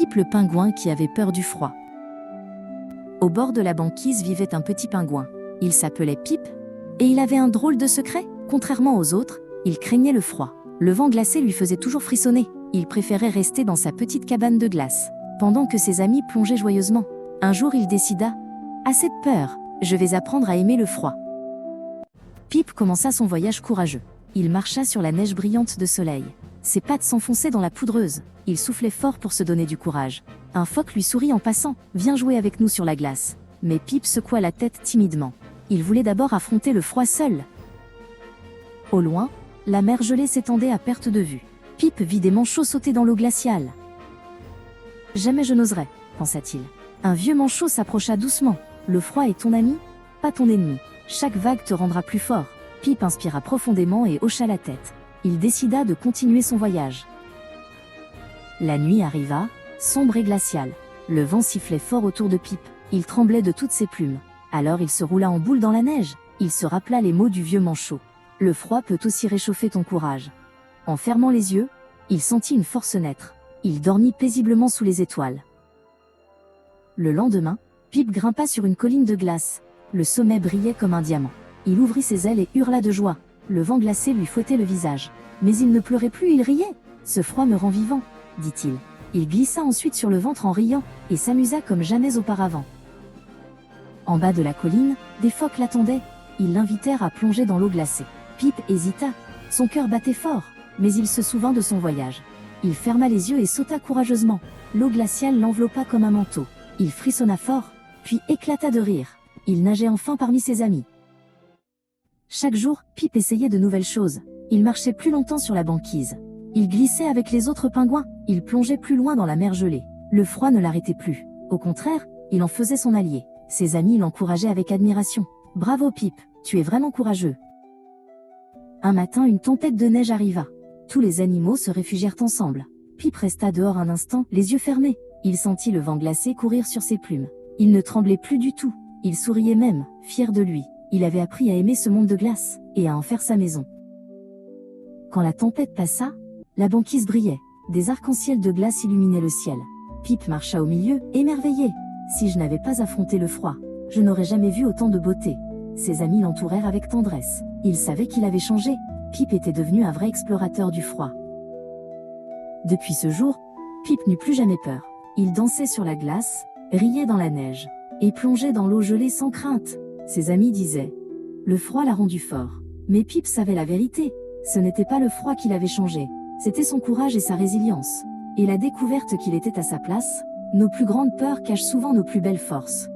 Pip le pingouin qui avait peur du froid. Au bord de la banquise vivait un petit pingouin. Il s'appelait Pip, et il avait un drôle de secret. Contrairement aux autres, il craignait le froid. Le vent glacé lui faisait toujours frissonner. Il préférait rester dans sa petite cabane de glace, pendant que ses amis plongeaient joyeusement. Un jour, il décida « Assez de peur, je vais apprendre à aimer le froid ». Pip commença son voyage courageux. Il marcha sur la neige brillante de soleil. Ses pattes s'enfonçaient dans la poudreuse. Il soufflait fort pour se donner du courage. Un phoque lui sourit en passant. « Viens jouer avec nous sur la glace ». Mais Pip secoua la tête timidement. Il voulait d'abord affronter le froid seul. Au loin, la mer gelée s'étendait à perte de vue. Pip vit des manchots sauter dans l'eau glaciale. « Jamais je n'oserais », pensa-t-il. Un vieux manchot s'approcha doucement. « Le froid est ton ami, pas ton ennemi. Chaque vague te rendra plus fort. » Pip inspira profondément et hocha la tête. Il décida de continuer son voyage. La nuit arriva, sombre et glaciale. Le vent sifflait fort autour de Pip. Il tremblait de toutes ses plumes. Alors il se roula en boule dans la neige. Il se rappela les mots du vieux manchot. « Le froid peut aussi réchauffer ton courage. » En fermant les yeux, il sentit une force naître. Il dormit paisiblement sous les étoiles. Le lendemain, Pip grimpa sur une colline de glace. Le sommet brillait comme un diamant. Il ouvrit ses ailes et hurla de joie. Le vent glacé lui fouettait le visage. Mais il ne pleurait plus, il riait. « Ce froid me rend vivant », dit-il. Il glissa ensuite sur le ventre en riant, et s'amusa comme jamais auparavant. En bas de la colline, des phoques l'attendaient. Ils l'invitèrent à plonger dans l'eau glacée. Pip hésita. Son cœur battait fort, mais il se souvint de son voyage. Il ferma les yeux et sauta courageusement. L'eau glaciale l'enveloppa comme un manteau. Il frissonna fort, puis éclata de rire. Il nageait enfin parmi ses amis. Chaque jour, Pip essayait de nouvelles choses. Il marchait plus longtemps sur la banquise. Il glissait avec les autres pingouins. Il plongeait plus loin dans la mer gelée. Le froid ne l'arrêtait plus. Au contraire, il en faisait son allié. Ses amis l'encourageaient avec admiration. « Bravo Pip, tu es vraiment courageux ». Un matin, une tempête de neige arriva. Tous les animaux se réfugièrent ensemble. Pip resta dehors un instant, les yeux fermés. Il sentit le vent glacé courir sur ses plumes. Il ne tremblait plus du tout. Il souriait même, fier de lui. Il avait appris à aimer ce monde de glace, et à en faire sa maison. Quand la tempête passa, la banquise brillait. Des arcs-en-ciel de glace illuminaient le ciel. Pip marcha au milieu, émerveillé. Si je n'avais pas affronté le froid, je n'aurais jamais vu autant de beauté. Ses amis l'entourèrent avec tendresse. Ils savaient qu'il avait changé. Pip était devenu un vrai explorateur du froid. Depuis ce jour, Pip n'eut plus jamais peur. Il dansait sur la glace, riait dans la neige, et plongeait dans l'eau gelée sans crainte. Ses amis disaient « Le froid l'a rendu fort ». Mais Pip savait la vérité. Ce n'était pas le froid qui l'avait changé, c'était son courage et sa résilience. Et la découverte qu'il était à sa place. Nos plus grandes peurs cachent souvent nos plus belles forces.